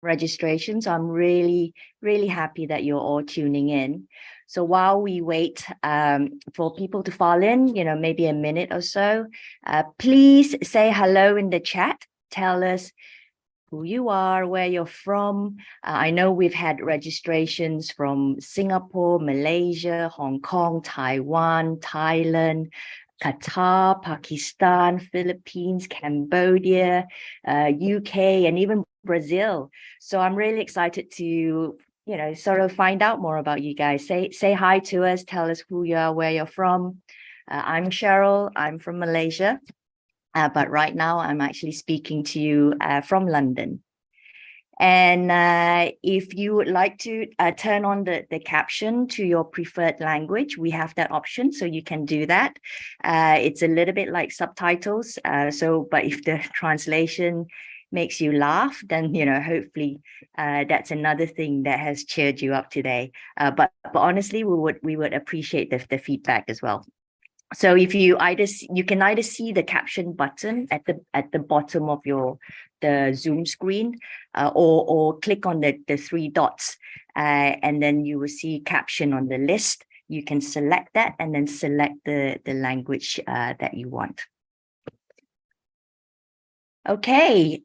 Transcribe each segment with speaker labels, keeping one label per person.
Speaker 1: registration. So I'm really, really happy that you're all tuning in. So while we wait for people to fall in, maybe a minute or so, please say hello in the chat. Tell us who you are, where you're from. I know we've had registrations from Singapore, Malaysia, Hong Kong, Taiwan, Thailand, Qatar, Pakistan, Philippines, Cambodia, UK, and even Brazil. So I'm really excited to, sort of find out more about you guys. Say hi to us, tell us who you are, where you're from. I'm Cheryl, I'm from Malaysia. But right now I'm actually speaking to you from London. And if you would like to turn on the caption to your preferred language, we have that option, so you can do that. It's a little bit like subtitles. But if the translation makes you laugh, then, hopefully that's another thing that has cheered you up today. But honestly, we would appreciate the feedback as well. So if you can either see the caption button at the bottom of the Zoom screen, or click on the three dots, and then you will see caption on the list. You can select that and then select the language that you want. Okay,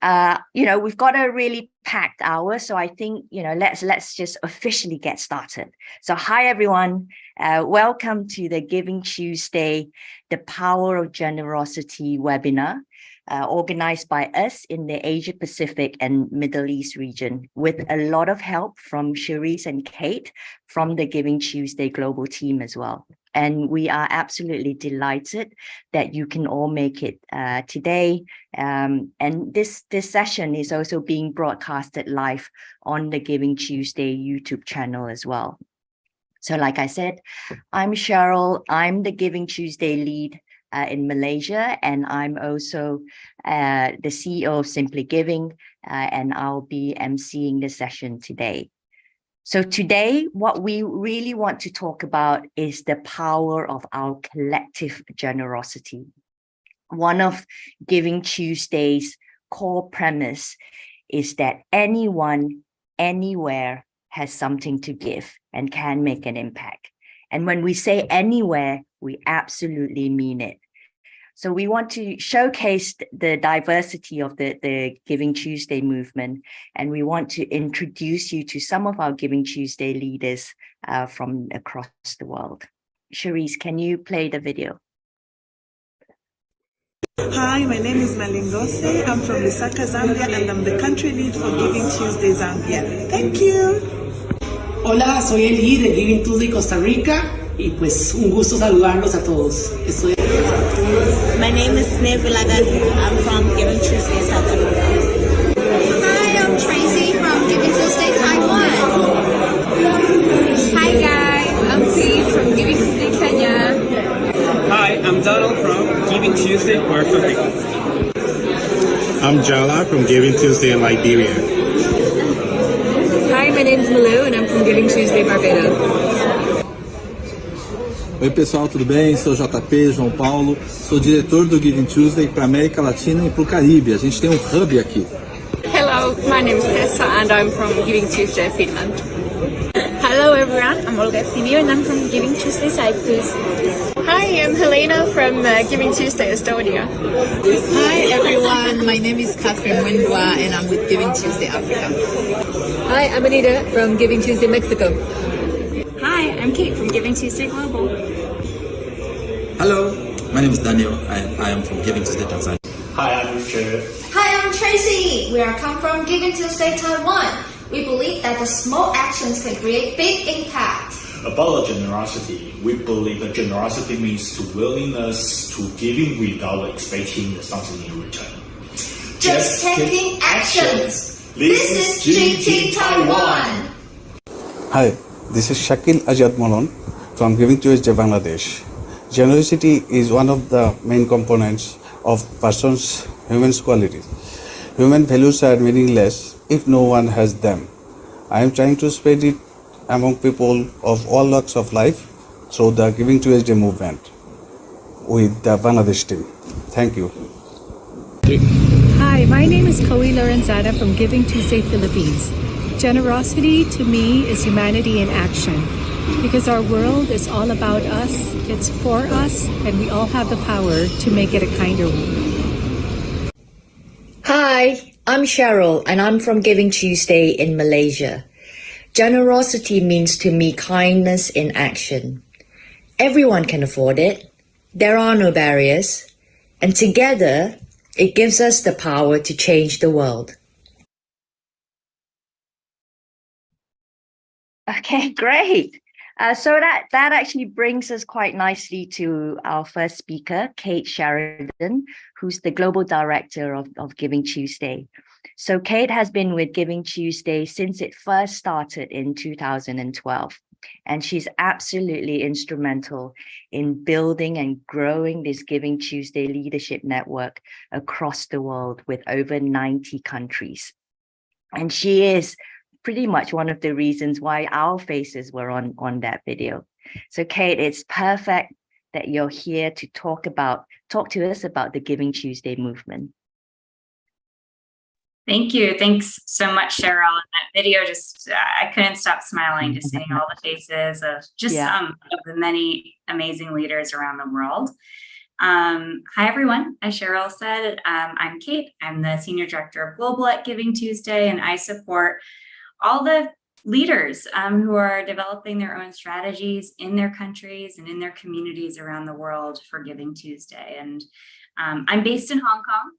Speaker 1: we've got a really packed hour, so I think, let's just officially get started. So hi, everyone. Welcome to the Giving Tuesday, the Power of Generosity webinar, organized by us in the Asia Pacific and Middle East region, with a lot of help from Cherise and Kate from the Giving Tuesday global team as well. And we are absolutely delighted that you can all make it today. And this session is also being broadcasted live on the Giving Tuesday YouTube channel as well. So like I said, I'm Cheryl. I'm the Giving Tuesday lead in Malaysia, and I'm also the CEO of Simply Giving, and I'll be emceeing the session today. So today, what we really want to talk about is the power of our collective generosity. One of Giving Tuesday's core premise is that anyone, anywhere has something to give and can make an impact. And when we say anywhere, we absolutely mean it. So we want to showcase the diversity of the Giving Tuesday movement, and we want to introduce you to some of our Giving Tuesday leaders from across the world. Cherise, can you play the video?
Speaker 2: Hi, my name is Malingose. I'm from Lusaka, Zambia, and I'm the country lead for Giving Tuesday Zambia. Thank you.
Speaker 3: Hola, soy el lead de Giving Tuesday Costa Rica y pues un gusto saludarlos a todos.
Speaker 4: My name is Sneh Vilagazi. I'm from Giving Tuesday South Africa.
Speaker 5: Hi, I'm Tracy from Giving Tuesday Taiwan.
Speaker 6: Hi guys, I'm Steve from Giving Tuesday Kenya.
Speaker 7: Hi, I'm Donald from Giving Tuesday Puerto Rico.
Speaker 8: I'm Jala from Giving Tuesday in Liberia.
Speaker 6: Hi, my name is Malou and I'm from Giving Tuesday Barbados.
Speaker 9: Oi pessoal, tudo bem? Sou JP, João Paulo, sou diretor do Giving Tuesday para América Latina e para o Caribe. A gente tem um hub aqui.
Speaker 6: Hello, my name is Tessa and I'm from Giving Tuesday Finland.
Speaker 4: Hello everyone, I'm Olga Finio and I'm from Giving Tuesday Cyprus.
Speaker 6: Hi, I'm Helena from Giving Tuesday Estonia.
Speaker 10: Hi everyone, my name is Catherine Windwa and I'm with Giving Tuesday Africa.
Speaker 6: Hi, I'm Anita from Giving Tuesday Mexico.
Speaker 4: Hi, I'm Kate from Giving Tuesday Global.
Speaker 11: Hello, my name is Daniel and I am from Giving Tuesday Tanzania.
Speaker 7: Hi, I'm Richard.
Speaker 5: Hi, I'm Tracy. We are come from Giving Tuesday Taiwan. We believe that the small actions can create big impact.
Speaker 12: About generosity, we believe that generosity means to willingness to giving without expecting something in return.
Speaker 5: Just taking actions. This is GT Taiwan.
Speaker 9: Hi, this is Shakil Ajad Molon from Giving Tuesday Bangladesh. Generosity is one of the main components of person's human qualities. Human values are meaningless if no one has them. I am trying to spread it among people of all walks of life through the Giving Tuesday movement with the Bangladesh team. Thank you.
Speaker 13: Hi, Hi, my name is Chloe Lorenzana from Giving Tuesday Philippines. Generosity to me is humanity in action because our world is all about us, it's for us, and we all have the power to make it a kinder world.
Speaker 14: Hi, I'm Cheryl and I'm from Giving Tuesday in Malaysia. Generosity means to me kindness in action. Everyone can afford it. There are no barriers. And together, it gives us the power to change the world.
Speaker 1: Okay, great. So that actually brings us quite nicely to our first speaker, Kate Sheridan, who's the Global Director of Giving Tuesday. So Kate has been with Giving Tuesday since it first started in 2012. And she's absolutely instrumental in building and growing this Giving Tuesday leadership network across the world with over 90 countries. And she is pretty much one of the reasons why our faces were on that video. So Kate, it's perfect that you're here to talk to us about the Giving Tuesday movement.
Speaker 15: Thank you. Thanks so much, Cheryl. And that video just, I couldn't stop smiling just seeing all the faces of just some of the many amazing leaders around the world. Hi, everyone. As Cheryl said, I'm Kate. I'm the Senior Director of Global at Giving Tuesday, and I support all the leaders who are developing their own strategies in their countries and in their communities around the world for Giving Tuesday. And I'm based in Hong Kong,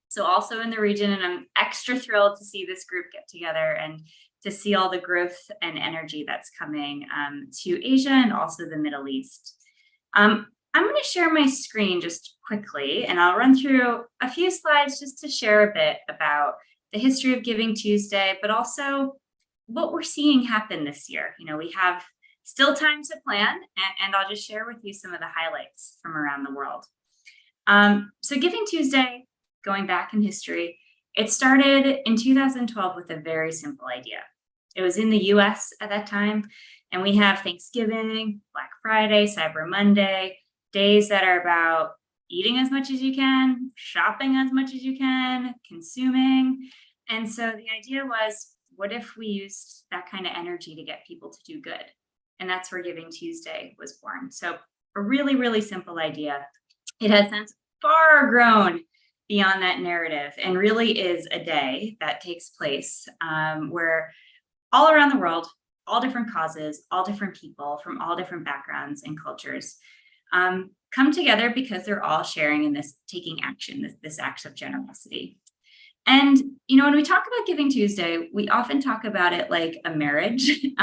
Speaker 15: so also in the region, and I'm extra thrilled to see this group get together and to see all the growth and energy that's coming to Asia and also the Middle East. I'm going to share my screen just quickly, and I'll run through a few slides just to share a bit about the history of Giving Tuesday, but also what we're seeing happen this year. You know, we have still time to plan, and I'll just share with you some of the highlights from around the world. So Giving Tuesday, going back in history, it started in 2012 with a very simple idea. It was in the US at that time, and we have Thanksgiving, Black Friday, Cyber Monday, days that are about eating as much as you can, shopping as much as you can, consuming. And so the idea was, what if we used that kind of energy to get people to do good? And that's where Giving Tuesday was born. So a really, really simple idea. It has since far grown beyond that narrative and really is a day that takes place where all around the world, all different causes, all different people from all different backgrounds and cultures come together because they're all sharing in this, taking action, this act of generosity. And, you know, when we talk about Giving Tuesday, we often talk about it like a marriage. You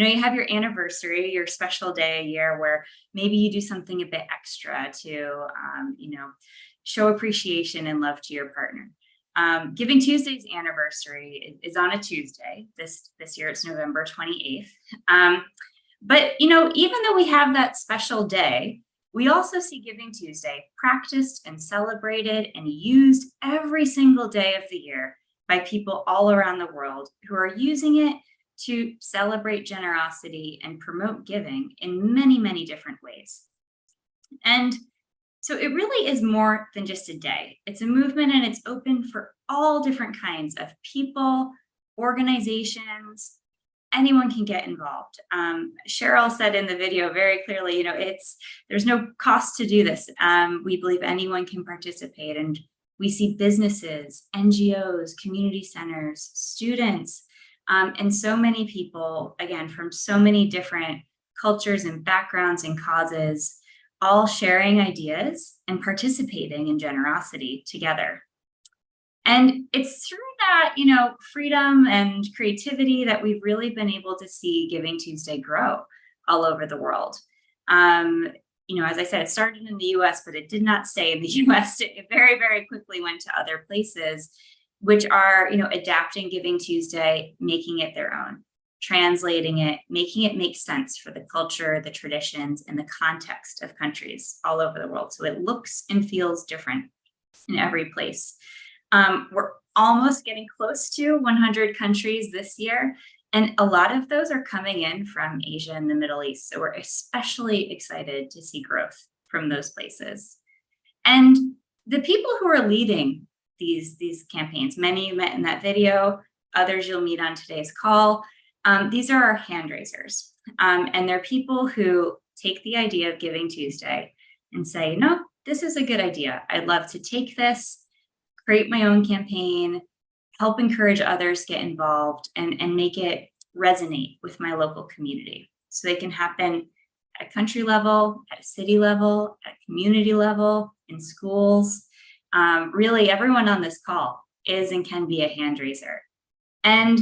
Speaker 15: know, you have your anniversary, your special day a year where maybe you do something a bit extra to, you know, show appreciation and love to your partner. Giving Tuesday's anniversary is on a Tuesday. This year it's November 28th. But, you know, even though we have that special day, we also see Giving Tuesday practiced and celebrated and used every single day of the year by people all around the world who are using it to celebrate generosity and promote giving in many, many different ways. And so it really is more than just a day. It's a movement, and it's open for all different kinds of people, organizations. Anyone can get involved. Cheryl said in the video very clearly, you know, there's no cost to do this. We believe anyone can participate, and we see businesses, NGOs, community centers, students, and so many people, again, from so many different cultures and backgrounds and causes, all sharing ideas and participating in generosity together. And it's through that, you know, freedom and creativity that we've really been able to see Giving Tuesday grow all over the world. You know, as I said, it started in the US, but it did not stay in the US. It very, very quickly went to other places, which are, you know, adapting Giving Tuesday, making it their own, translating it, making it make sense for the culture, the traditions, and the context of countries all over the world. So it looks and feels different in every place. We're almost getting close to 100 countries this year, and a lot of those are coming in from Asia and the Middle East. So we're especially excited to see growth from those places. And the people who are leading these campaigns. Many you met in that video, others you'll meet on today's call. These are our hand raisers. And they're people who take the idea of Giving Tuesday and say, no, this is a good idea. I'd love to take this, create my own campaign, help encourage others get involved, and make it resonate with my local community. So they can happen at a country level, at a city level, at a community level, in schools. Really, everyone on this call is and can be a hand raiser. And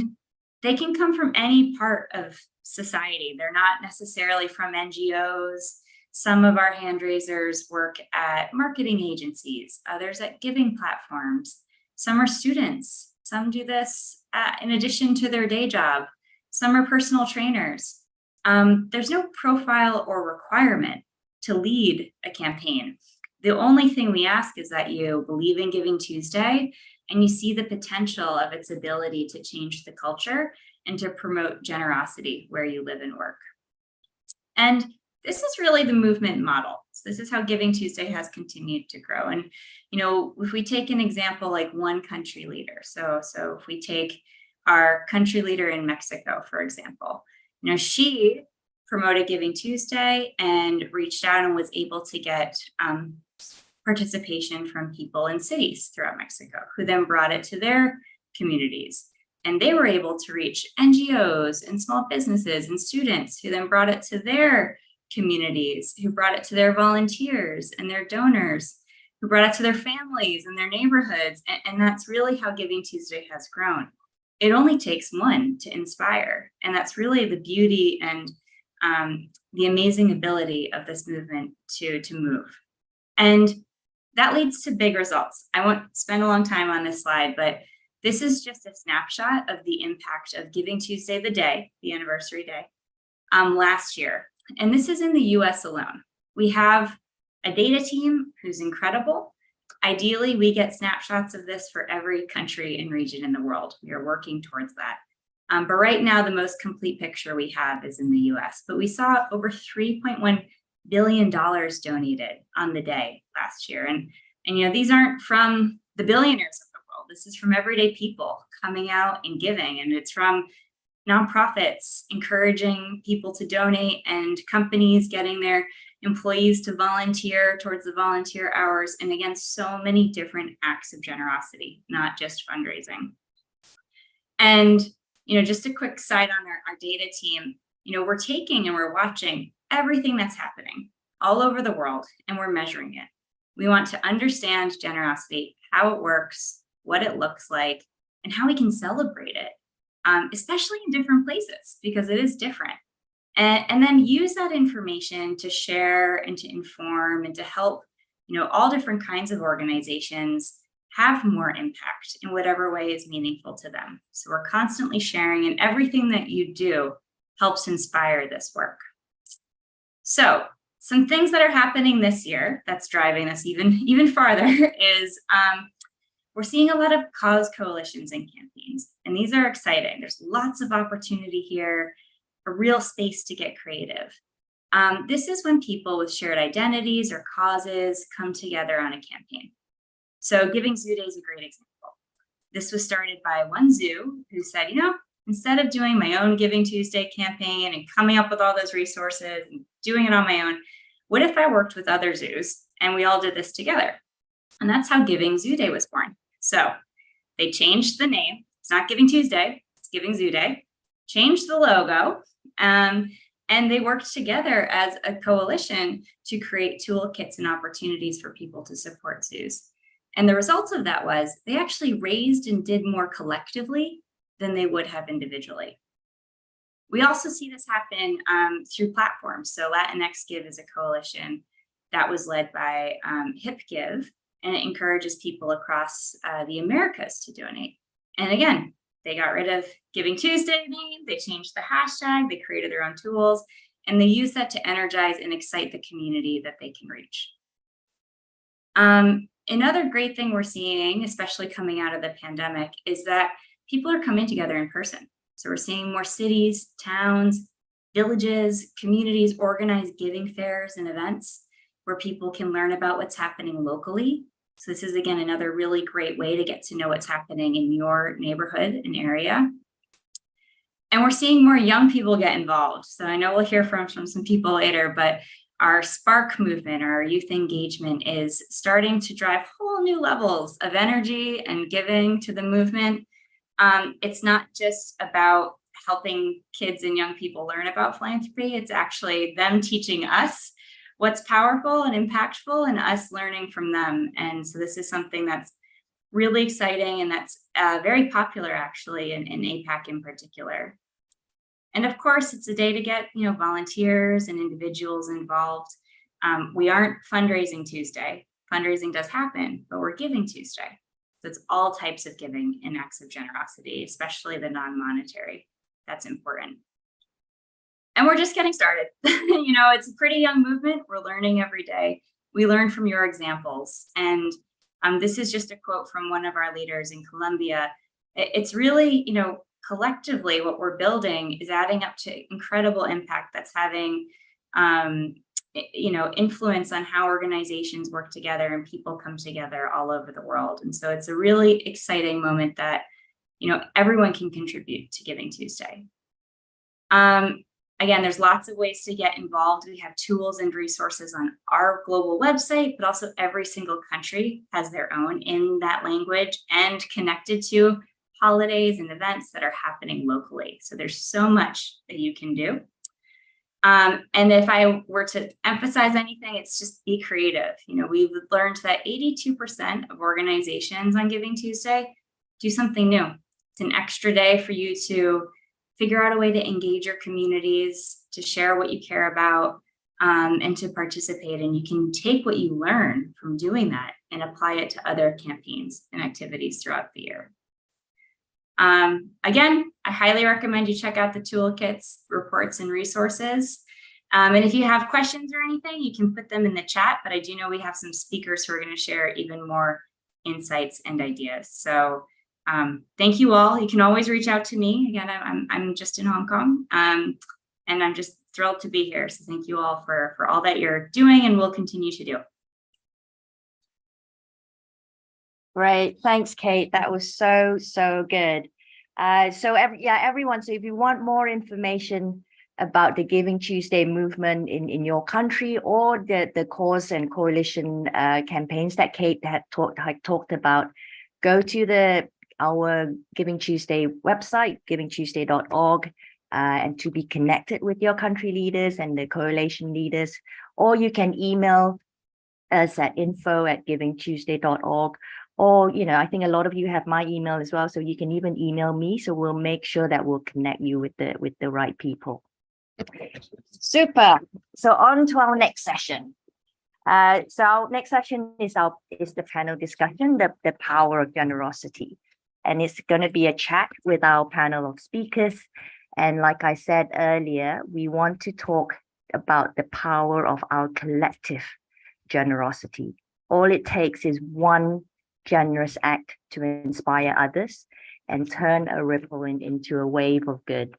Speaker 15: they can come from any part of society. They're not necessarily from NGOs. Some of our hand raisers work at marketing agencies, others at giving platforms. Some are students. Some do this in addition to their day job. Some are personal trainers. There's no profile or requirement to lead a campaign. The only thing we ask is that you believe in Giving Tuesday and you see the potential of its ability to change the culture and to promote generosity where you live and work. And this is really the movement model. So this is how Giving Tuesday has continued to grow. And, you know, if we take an example like one country leader, so if we take our country leader in Mexico, for example, you know, she promoted Giving Tuesday and reached out and was able to get participation from people in cities throughout Mexico, who then brought it to their communities. And they were able to reach NGOs and small businesses and students, who then brought it to their communities, who brought it to their volunteers and their donors, who brought it to their families and their neighborhoods. And that's really how Giving Tuesday has grown. It only takes one to inspire. And that's really the beauty and the amazing ability of this movement to move. And that leads to big results. I won't spend a long time on this slide, but this is just a snapshot of the impact of Giving Tuesday, the anniversary day, last year. And this is in the US alone. We have a data team who's incredible. Ideally, we get snapshots of this for every country and region in the world. We are working towards that. But right now, the most complete picture we have is in the US. But we saw over $3.1 billion donated on the day last year. And you know, these aren't from the billionaires of the world. This is from everyday people coming out and giving. And it's from nonprofits encouraging people to donate, and companies getting their employees to volunteer towards the volunteer hours. And again, so many different acts of generosity, not just fundraising. And, you know, just a quick side on our data team, you know, we're taking and we're watching everything that's happening all over the world, and we're measuring it. We want to understand generosity, how it works, what it looks like, and how we can celebrate it, especially in different places, because it is different. And then use that information to share and to inform and to help, you know, all different kinds of organizations have more impact in whatever way is meaningful to them. So we're constantly sharing, and everything that you do helps inspire this work. So some things that are happening this year that's driving this even farther is we're seeing a lot of cause coalitions and campaigns, and these are exciting. There's lots of opportunity here, a real space to get creative. This is when people with shared identities or causes come together on a campaign. So Giving Zoo Day is a great example. This was started by one zoo who said, you know, instead of doing my own Giving Tuesday campaign and coming up with all those resources and doing it on my own, what if I worked with other zoos and we all did this together? And that's how Giving Zoo Day was born. So they changed the name. It's not Giving Tuesday, it's Giving Zoo Day. Changed the logo, and they worked together as a coalition to create toolkits and opportunities for people to support zoos. And the result of that was they actually raised and did more collectively than they would have individually. We also see this happen through platforms. So Latinx Give is a coalition that was led by Hip Give, and it encourages people across the Americas to donate. And again, they got rid of Giving Tuesday name, they changed the hashtag, they created their own tools, and they use that to energize and excite the community that they can reach. Another great thing we're seeing, especially coming out of the pandemic, is that people are coming together in person. So we're seeing more cities, towns, villages, communities organize giving fairs and events where people can learn about what's happening locally So this is, again, another really great way to get to know what's happening in your neighborhood and area. And we're seeing more young people get involved. So I know we'll hear from some people later, but our Spark movement, our youth engagement, is starting to drive whole new levels of energy and giving to the movement. It's not just about helping kids and young people learn about philanthropy. It's actually them teaching us what's powerful and impactful and us learning from them. And so this is something that's really exciting and that's very popular actually in APAC in particular. And of course, it's a day to get volunteers and individuals involved. We aren't Fundraising Tuesday. Fundraising does happen, but we're Giving Tuesday. So it's all types of giving and acts of generosity, especially the non-monetary. That's important. And we're just getting started. It's a pretty young movement. We're learning every day. We learn from your examples. And this is just a quote from one of our leaders in Colombia. It's really, collectively what we're building is adding up to incredible impact that's having, influence on how organizations work together and people come together all over the world. And so it's a really exciting moment that, everyone can contribute to Giving Tuesday. Again, there's lots of ways to get involved. We have tools and resources on our global website, but also every single country has their own in that language and connected to holidays and events that are happening locally. So there's so much that you can do. And if I were to emphasize anything, it's just be creative. We've learned that 82% of organizations on Giving Tuesday do something new. It's an extra day for you to figure out a way to engage your communities, to share what you care about, and to participate. And you can take what you learn from doing that and apply it to other campaigns and activities throughout the year. Again, I highly recommend you check out the toolkits, reports, and resources. And if you have questions or anything, you can put them in the chat, but I do know we have some speakers who are going to share even more insights and ideas. So thank you all. You can always reach out to me. Again, I'm just in Hong Kong, and I'm just thrilled to be here. So thank you all for all that you're doing and will continue to do.
Speaker 1: Great. Thanks, Kate. That was so good. Everyone, so if you want more information about the Giving Tuesday movement in your country or the cause and coalition campaigns that Kate had talked about, go to our Giving Tuesday website, givingtuesday.org, and to be connected with your country leaders and the coalition leaders, or you can email us at info@givingtuesday.org. Or, I think a lot of you have my email as well, so you can even email me. So we'll make sure that we'll connect you with the right people. Super. So on to our next session. So our next session is the panel discussion, the power of generosity. And it's going to be a chat with our panel of speakers. And like I said earlier, we want to talk about the power of our collective generosity. All it takes is one generous act to inspire others and turn a ripple into a wave of good.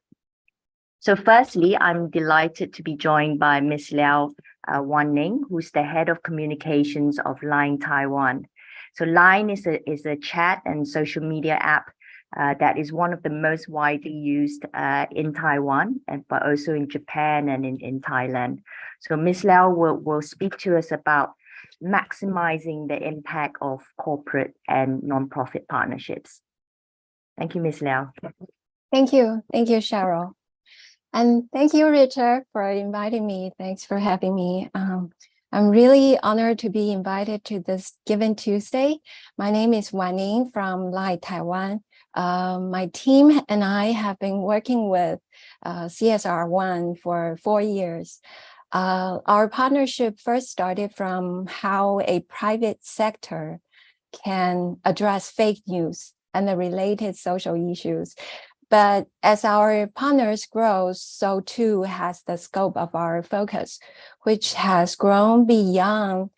Speaker 1: So firstly, I'm delighted to be joined by Ms. Liao Wan-ning, who's the head of communications of Line Taiwan. So Line is a chat and social media app that is one of the most widely used in Taiwan, but also in Japan and in Thailand. So Ms. Liao will speak to us about maximizing the impact of corporate and nonprofit partnerships. Thank you, Ms. Liao.
Speaker 16: Thank you, Cheryl. And thank you, Richard, for inviting me. Thanks for having me. I'm really honored to be invited to this Giving Tuesday. My name is Wan-ning from Lai, Taiwan. My team and I have been working with CSR1 for 4 years. Our partnership first started from how a private sector can address fake news and the related social issues. But as our partners grow, so too has the scope of our focus, which has grown beyond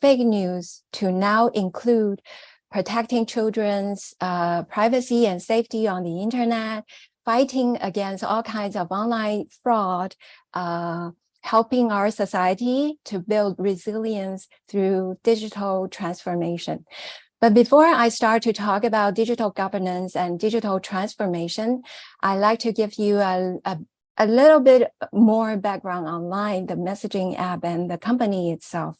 Speaker 16: fake news to now include protecting children's privacy and safety on the internet, fighting against all kinds of online fraud, helping our society to build resilience through digital transformation. But before I start to talk about digital governance and digital transformation, I'd like to give you a little bit more background online, the messaging app and the company itself.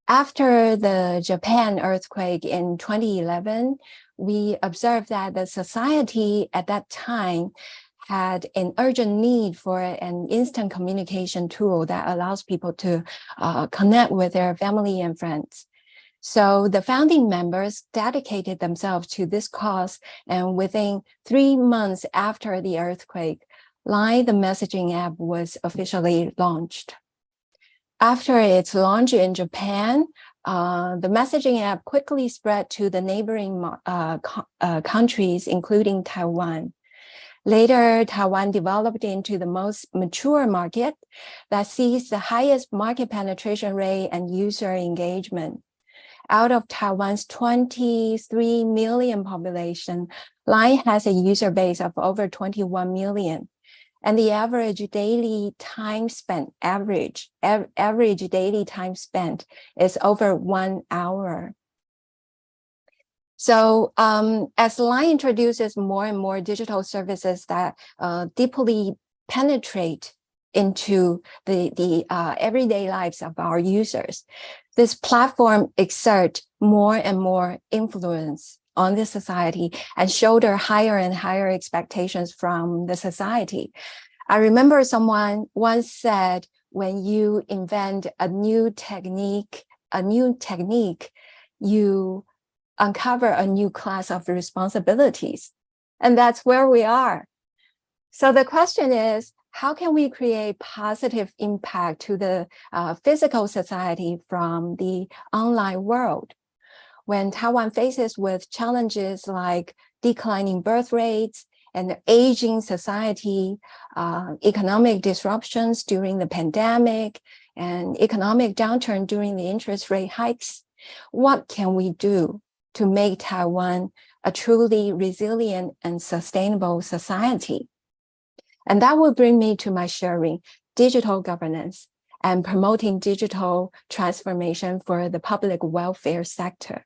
Speaker 16: After the Japan earthquake in 2011, we observed that the society at that time had an urgent need for an instant communication tool that allows people to connect with their family and friends. So the founding members dedicated themselves to this cause, and within 3 months after the earthquake, Line, the messaging app, was officially launched. After its launch in Japan, the messaging app quickly spread to the neighboring countries, including Taiwan. Later, Taiwan developed into the most mature market that sees the highest market penetration rate and user engagement. Out of Taiwan's 23 million population, Line has a user base of over 21 million. And the average daily time spent, average daily time spent is over 1 hour. So as Line introduces more and more digital services that deeply penetrate into the everyday lives of our users, this platform exerts more and more influence on the society and shoulder higher and higher expectations from the society. I remember someone once said, when you invent a new technique, you uncover a new class of responsibilities. And that's where we are. So the question is, how can we create positive impact to the physical society from the online world? When Taiwan faces with challenges like declining birth rates and aging society, economic disruptions during the pandemic, and economic downturn during the interest rate hikes, what can we do to make Taiwan a truly resilient and sustainable society? And that will bring me to my sharing, digital governance and promoting digital transformation for the public welfare sector.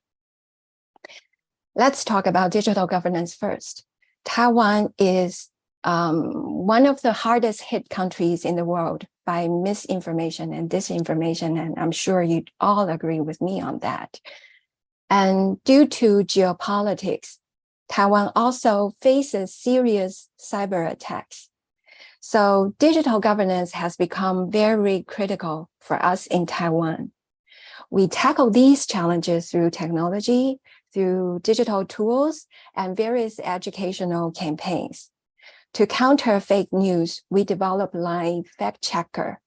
Speaker 16: Let's talk about digital governance first. Taiwan is one of the hardest hit countries in the world by misinformation and disinformation, and I'm sure you all agree with me on that. And due to geopolitics, Taiwan also faces serious cyber attacks. So digital governance has become very critical for us in Taiwan. We tackle these challenges through technology, through digital tools, and various educational campaigns. To counter fake news, we developed Line Fact Checker,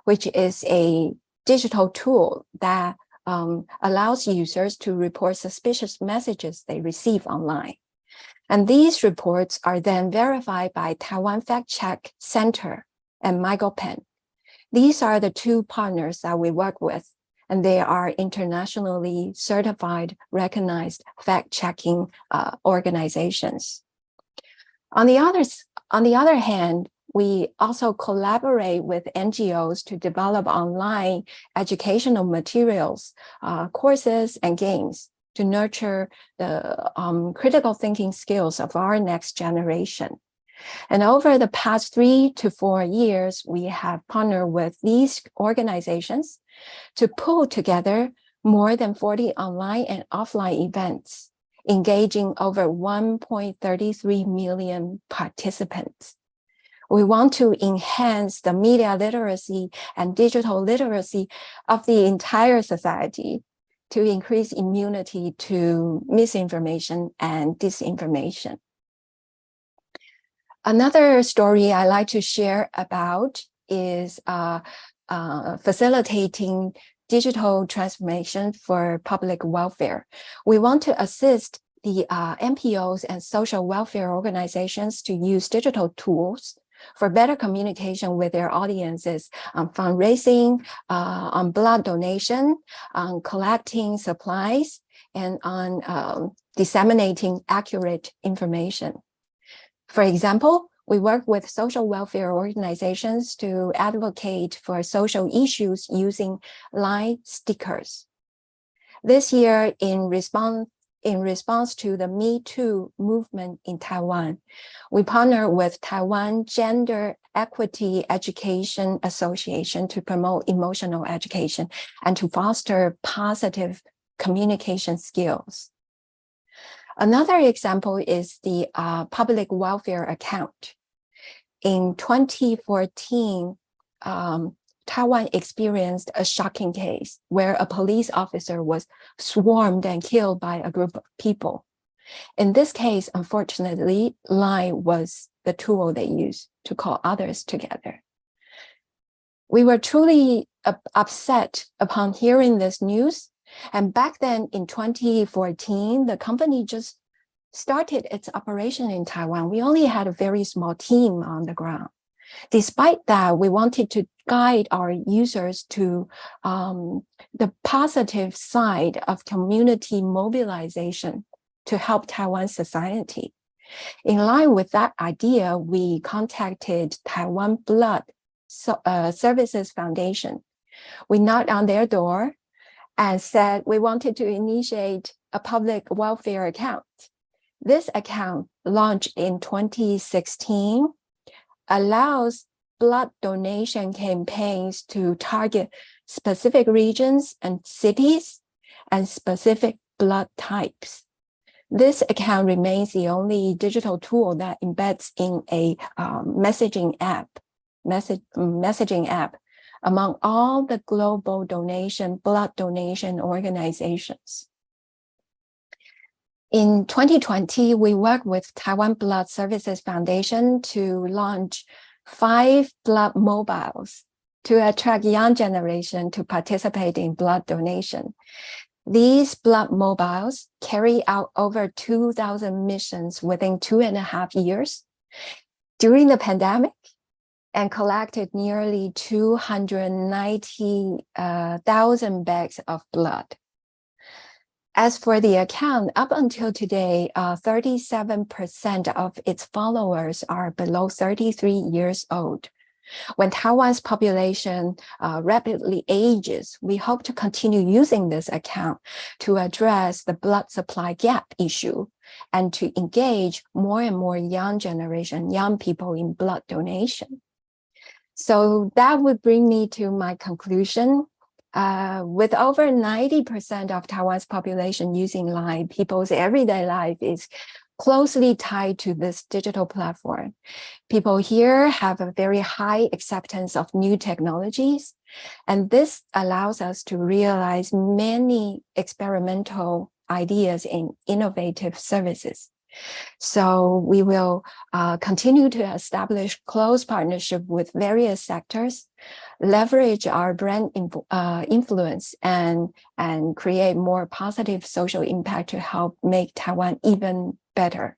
Speaker 16: which is a digital tool that allows users to report suspicious messages they receive online. And these reports are then verified by Taiwan Fact Check Center and MichaelPen. These are the two partners that we work with, and they are internationally certified, recognized fact-checking organizations. On the other hand, we also collaborate with NGOs to develop online educational materials, courses, and games to nurture the critical thinking skills of our next generation. And over the past 3 to 4 years, we have partnered with these organizations to pull together more than 40 online and offline events, engaging over 1.33 million participants. We want to enhance the media literacy and digital literacy of the entire society to increase immunity to misinformation and disinformation. Another story I like to share about is facilitating digital transformation for public welfare. We want to assist the NPOs and social welfare organizations to use digital tools for better communication with their audiences on fundraising, on blood donation, on collecting supplies, and on disseminating accurate information. For example, We work with social welfare organizations to advocate for social issues using line stickers. This year, in response to the Me Too movement in Taiwan, we partner with Taiwan Gender Equity Education Association to promote emotional education and to foster positive communication skills. Another example is the public welfare account. In 2014, Taiwan experienced a shocking case where a police officer was swarmed and killed by a group of people. In this case, unfortunately, Line was the tool they used to call others together. We were truly upset upon hearing this news. And back then in 2014, the company just started its operation in Taiwan. We only had a very small team on the ground. Despite that, we wanted to guide our users to the positive side of community mobilization to help Taiwan society. In line with that idea, we contacted Taiwan Blood Services Foundation. We knocked on their door and said we wanted to initiate a public welfare account. This account, launched in 2016, allows blood donation campaigns to target specific regions and cities and specific blood types. This account remains the only digital tool that embeds in a messaging app among all the global blood donation organizations. In 2020, we worked with Taiwan Blood Services Foundation to launch 5 blood mobiles to attract young generation to participate in blood donation. These blood mobiles carry out over 2,000 missions within 2.5 years during the pandemic and collected nearly 290,000 bags of blood. As for the account, up until today, 37% of its followers are below 33 years old. When Taiwan's population rapidly ages, we hope to continue using this account to address the blood supply gap issue and to engage more and more young people in blood donation. So that would bring me to my conclusion. With over 90% of Taiwan's population using Line, people's everyday life is closely tied to this digital platform. People here have a very high acceptance of new technologies, and this allows us to realize many experimental ideas in innovative services. So we will continue to establish close partnership with various sectors, leverage our brand influence, and create more positive social impact to help make Taiwan even better.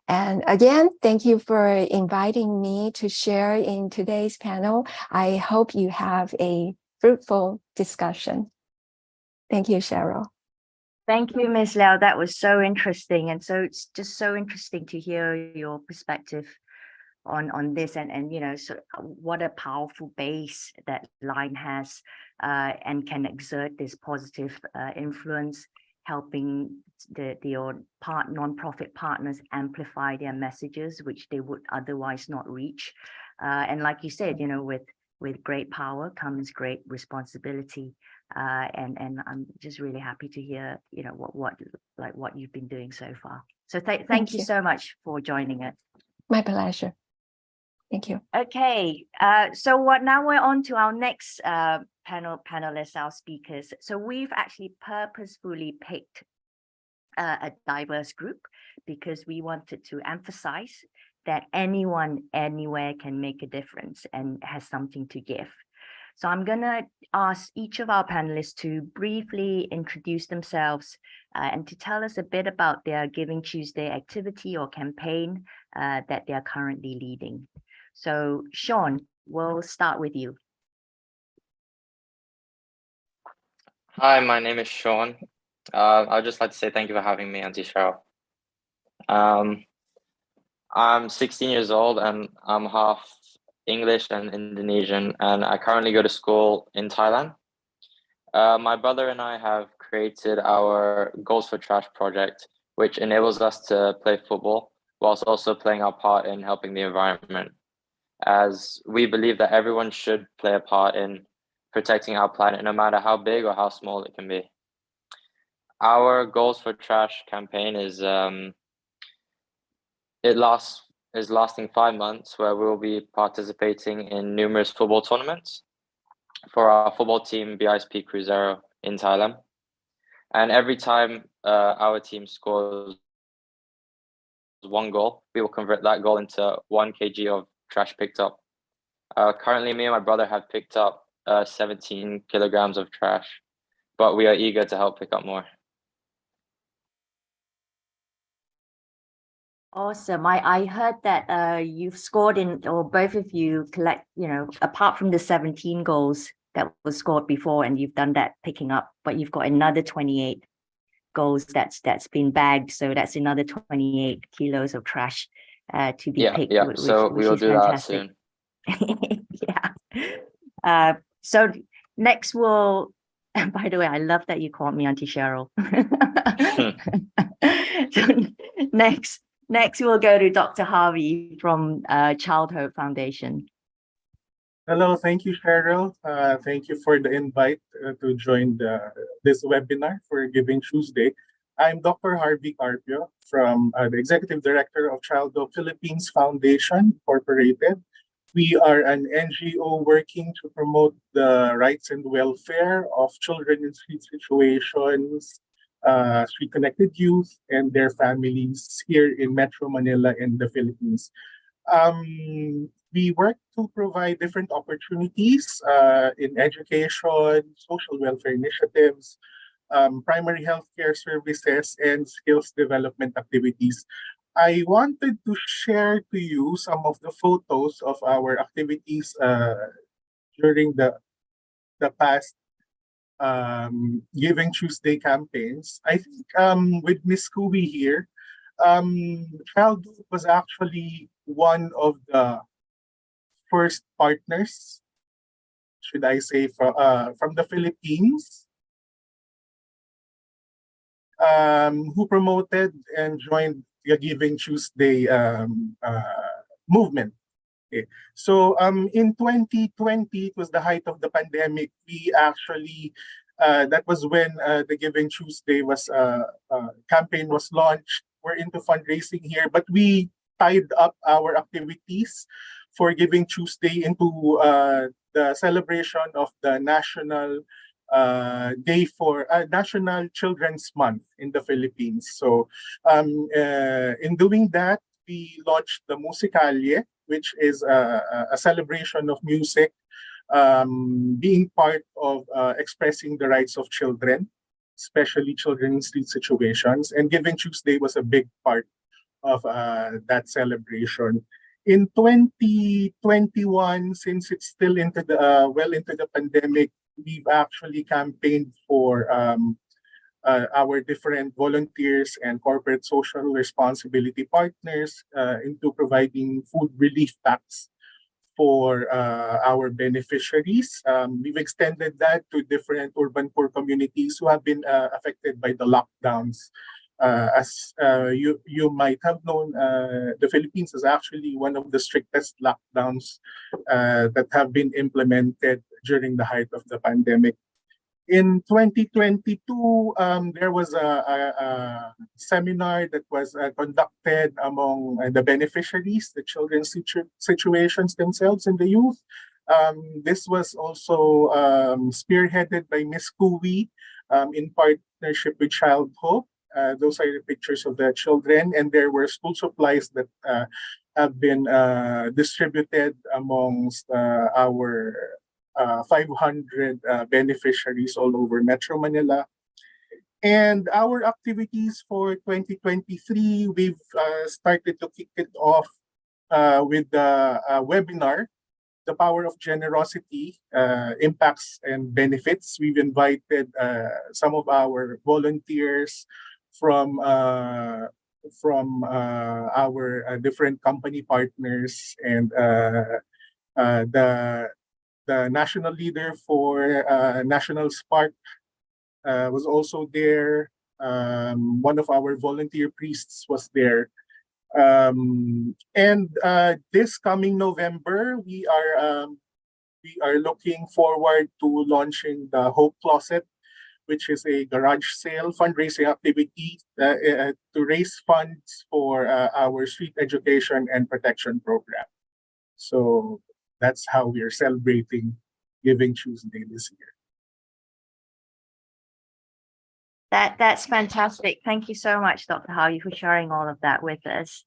Speaker 16: And again, thank you for inviting me to share in today's panel. I hope you have a fruitful discussion. Thank you, Cheryl.
Speaker 1: Thank you, Ms. Liao. That was so interesting. And so it's just so interesting to hear your perspective on this and so what a powerful base that Line has and can exert this positive influence, helping your non-profit partners amplify their messages, which they would otherwise not reach. And like you said, with great power comes great responsibility. And I'm just really happy to hear, what you've bbeen doing so far. So thank you so much for joining us.
Speaker 16: My pleasure. Thank you.
Speaker 1: Okay, so now we're on to our next panelists, our speakers. So we've actually purposefully picked a diverse group because we wanted to emphasize that anyone, anywhere can make a difference and has something to give. So I'm going to ask each of our panelists to briefly introduce themselves and to tell us a bit about their Giving Tuesday activity or campaign that they are currently leading. So Sean, we'll start with you.
Speaker 17: Hi, my name is Sean. I'd just like to say thank you for having me, Auntie Cheryl. I'm 16 years old and I'm half English and Indonesian, and I currently go to school in Thailand. My brother and I have created our Goals for Trash project, which enables us to play football whilst also playing our part in helping the environment, as we believe that everyone should play a part in protecting our planet, no matter how big or how small it can be. Our Goals for Trash campaign is lasting 5 months, where we'll be participating in numerous football tournaments for our football team BISP Cruzeiro in Thailand. And every time our team scores one goal, we will convert that goal into 1 kg of trash picked up. Currently, me and my brother have picked up 17 kilograms of trash, but we are eager to help pick up more.
Speaker 1: Awesome. I heard that you've scored or both of you collect, apart from the 17 goals that was scored before, and you've done that picking up, but you've got another 28 goals that's been bagged. So that's another 28 kilos of trash to be picked.
Speaker 17: Yeah. So we will do
Speaker 1: fantastic.
Speaker 17: that soon.
Speaker 1: Yeah. So next we'll, by the way, I love that you called me Auntie Cheryl. So next we'll go to Dr. Harvey from Child Hope Foundation.
Speaker 18: Hello, thank you, Cheryl. Thank you for the invite to join this webinar for Giving Tuesday. I'm Dr. Harvey Carpio from the Executive Director of Child Hope Philippines Foundation Incorporated. We are an NGO working to promote the rights and welfare of children in street situations, street-connected youth, and their families here in Metro Manila and the Philippines. We work to provide different opportunities in education, social welfare initiatives, primary healthcare services, and skills development activities. I wanted to share to you some of the photos of our activities during the past Giving Tuesday campaigns. I think with Miss Kubi here, Child Hope was actually one of the first partners, should I say, from the Philippines, who promoted and joined the Giving Tuesday movement. Okay. So in 2020, it was the height of the pandemic. We actually, that was when the Giving Tuesday campaign was launched. We're into fundraising here, but we tied up our activities for Giving Tuesday into the celebration of the National Day for National Children's Month in the Philippines. So in doing that, we launched the Musicalie, which is a celebration of music, being part of expressing the rights of children, especially children in street situations. And Giving Tuesday was a big part of that celebration. In 2021, since it's still into the well into the pandemic, we've actually campaigned for our different volunteers and corporate social responsibility partners into providing food relief packs for our beneficiaries. We've extended that to different urban poor communities who have been affected by the lockdowns. As you might have known, the Philippines is actually one of the strictest lockdowns that have been implemented during the height of the pandemic. In 2022, there was a seminar that was conducted among the beneficiaries, the children's situations themselves and the youth. This was also spearheaded by Ms. Kui in partnership with Child Hope. Those are the pictures of the children, and there were school supplies that have been distributed amongst our 500 beneficiaries all over Metro Manila. And our activities for 2023, we've started to kick it off with the webinar, The Power of Generosity, Impacts and Benefits. We've invited some of our volunteers from from our different company partners, and the national leader for National Spark was also there. One of our volunteer priests was there. And this coming November, we are looking forward to launching the Hope Closet, which is a garage sale fundraising activity to raise funds for our street education and protection program. So that's how we are celebrating Giving Tuesday this year.
Speaker 1: That's fantastic. Thank you so much, Dr. Howie, for sharing all of that with us.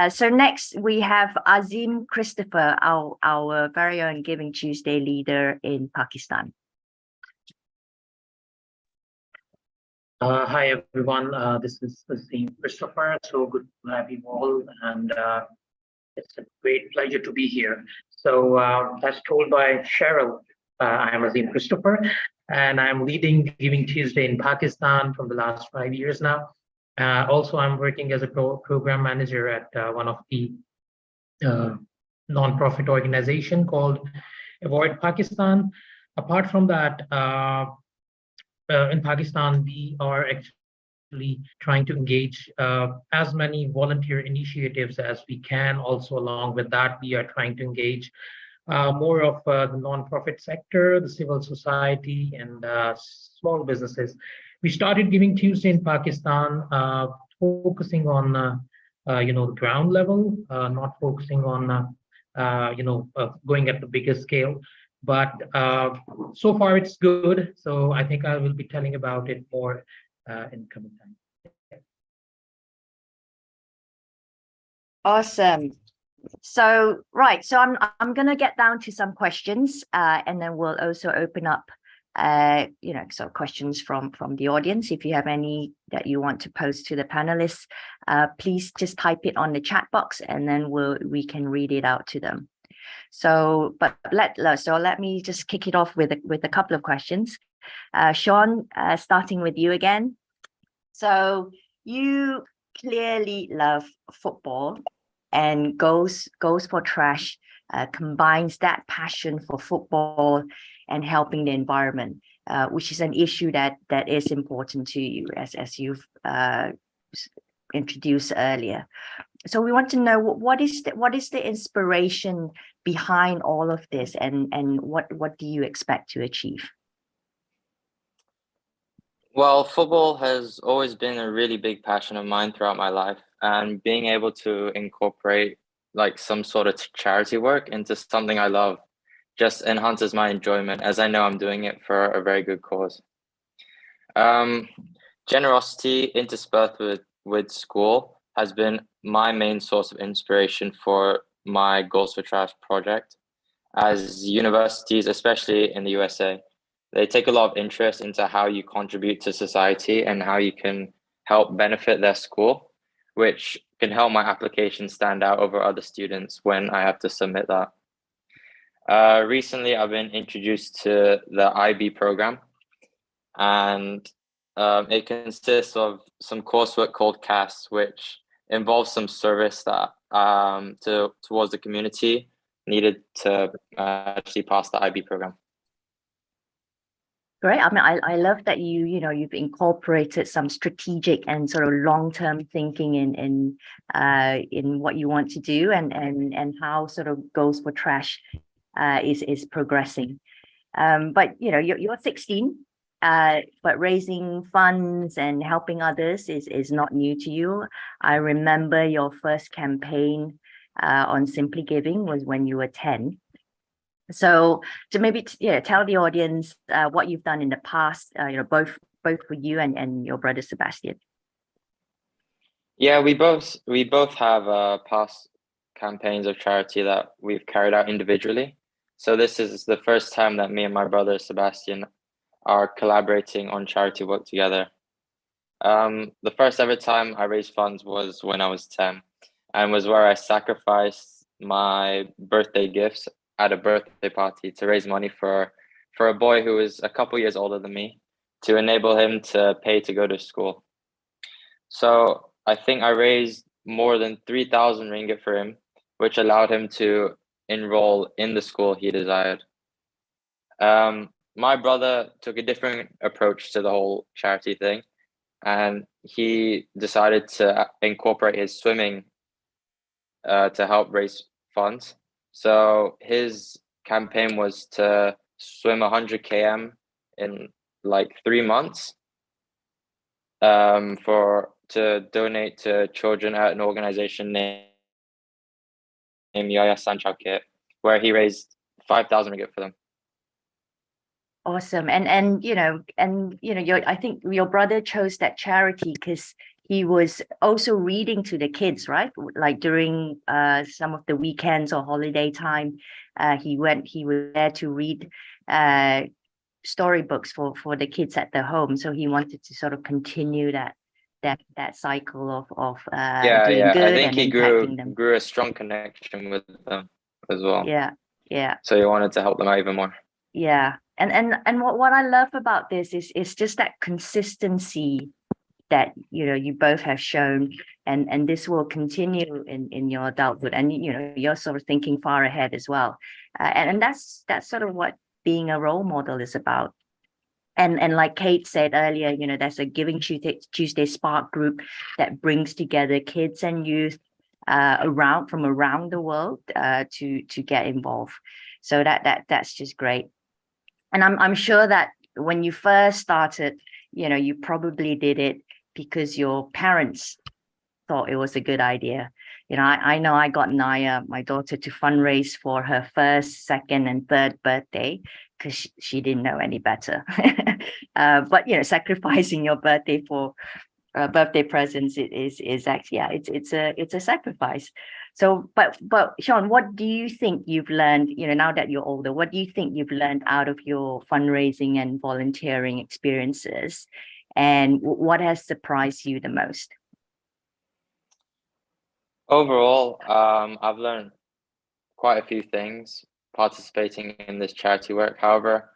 Speaker 1: So next we have Azim Christopher, our very own Giving Tuesday leader in Pakistan.
Speaker 19: Hi everyone, this is Azim Christopher. So good to have you all, and it's a great pleasure to be here. So as told by Cheryl, I am Azim Christopher, and I'm leading Giving Tuesday in Pakistan from the last 5 years now. Also, I'm working as a program manager at one of the non-profit organization called Avoid Pakistan. Apart from that, in Pakistan, we are actually trying to engage as many volunteer initiatives as we can. Also, along with that, we are trying to engage more of the non-profit sector, the civil society, and small businesses. We started Giving Tuesday in Pakistan, focusing on the ground level, not focusing on going at the bigger scale. But so far it's good. So I think I will be telling about it more in coming time.
Speaker 1: Awesome. So so I'm gonna get down to some questions, and then we'll also open up so questions from the audience. If you have any that you want to post to the panelists, please just type it on the chat box, and then we can read it out to them. So let me just kick it off with a couple of questions. Sean, starting with you again. So you clearly love football, and Goals for Trash combines that passion for football and helping the environment, which is an issue that is important to you, as you've introduced earlier. So we want to know what is the inspiration behind all of this, and what do you expect to achieve?
Speaker 17: Well, football has always been a really big passion of mine throughout my life, and being able to incorporate like some sort of charity work into something I love just enhances my enjoyment, as I know I'm doing it for a very good cause. Generosity interspersed with school has been my main source of inspiration for my Goals for Trash project, as universities, especially in the USA, they take a lot of interest into how you contribute to society and how you can help benefit their school, which can help my application stand out over other students when I have to submit that. Recently, I've been introduced to the IB program, and it consists of some coursework called CAS, which involves some service that towards the community needed to actually pass the IB program.
Speaker 1: Great. I mean, I love that you've incorporated some strategic and sort of long-term thinking in what you want to do, and how sort of Goals for Trash is progressing. But you're 16, but raising funds and helping others is not new to you. I remember your first campaign on Simply Giving was when you were 10. So to maybe tell the audience what you've done in the past, both for you and your brother Sebastian.
Speaker 17: Yeah, we both have past campaigns of charity that we've carried out individually. So this is the first time that me and my brother Sebastian are collaborating on charity work together. The first ever time I raised funds was when I was 10, and was where I sacrificed my birthday gifts at a birthday party to raise money for a boy who was a couple years older than me, to enable him to pay to go to school. So I think I raised more than 3,000 ringgit for him, which allowed him to enroll in the school he desired. My brother took a different approach to the whole charity thing, and he decided to incorporate his swimming to help raise funds. So his campaign was to swim 100 km in like 3 months to donate to children at an organization named Yayasan Chowkit, where he raised 5,000 ringgit for them.
Speaker 1: Awesome. I think your brother chose that charity because he was also reading to the kids, right? Like during some of the weekends or holiday time, he was there to read storybooks for the kids at the home. So he wanted to sort of continue that cycle of doing good
Speaker 17: I think
Speaker 1: and
Speaker 17: he
Speaker 1: impacting them.
Speaker 17: grew a strong connection with them as well.
Speaker 1: Yeah.
Speaker 17: So he wanted to help them out even more.
Speaker 1: Yeah. And what I love about this is just that consistency that you both have shown, and this will continue in your adulthood, and you're sort of thinking far ahead as well, and that's sort of what being a role model is about. And like Kate said earlier, there's a Giving Tuesday Spark group that brings together kids and youth from around the world to get involved. So that's just great. And I'm sure that when you first started, you probably did it because your parents thought it was a good idea. I know I got Naya, my daughter, to fundraise for her first, second, and third birthday because she didn't know any better. But sacrificing your birthday for birthday presents is actually, yeah, it's a sacrifice. So, but Sean, what do you think you've learned, now that you're older, what do you think you've learned out of your fundraising and volunteering experiences? And what has surprised you the most?
Speaker 17: Overall, I've learned quite a few things participating in this charity work. However,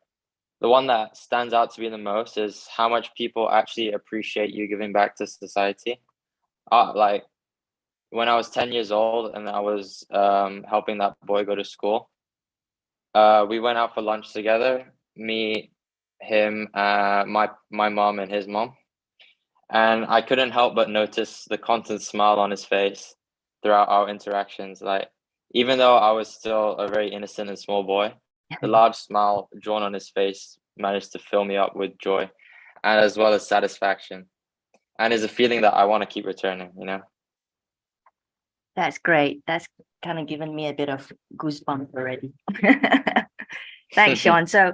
Speaker 17: the one that stands out to me the most is how much people actually appreciate you giving back to society. Like when I was 10 years old and I was helping that boy go to school, we went out for lunch together, me, him, my mom and his mom. And I couldn't help but notice the constant smile on his face throughout our interactions. Like, even though I was still a very innocent and small boy, the large smile drawn on his face managed to fill me up with joy and as well as satisfaction. And is a feeling that I want to keep returning,
Speaker 1: That's great. That's kind of given me a bit of goosebumps already. Thanks, Sean. So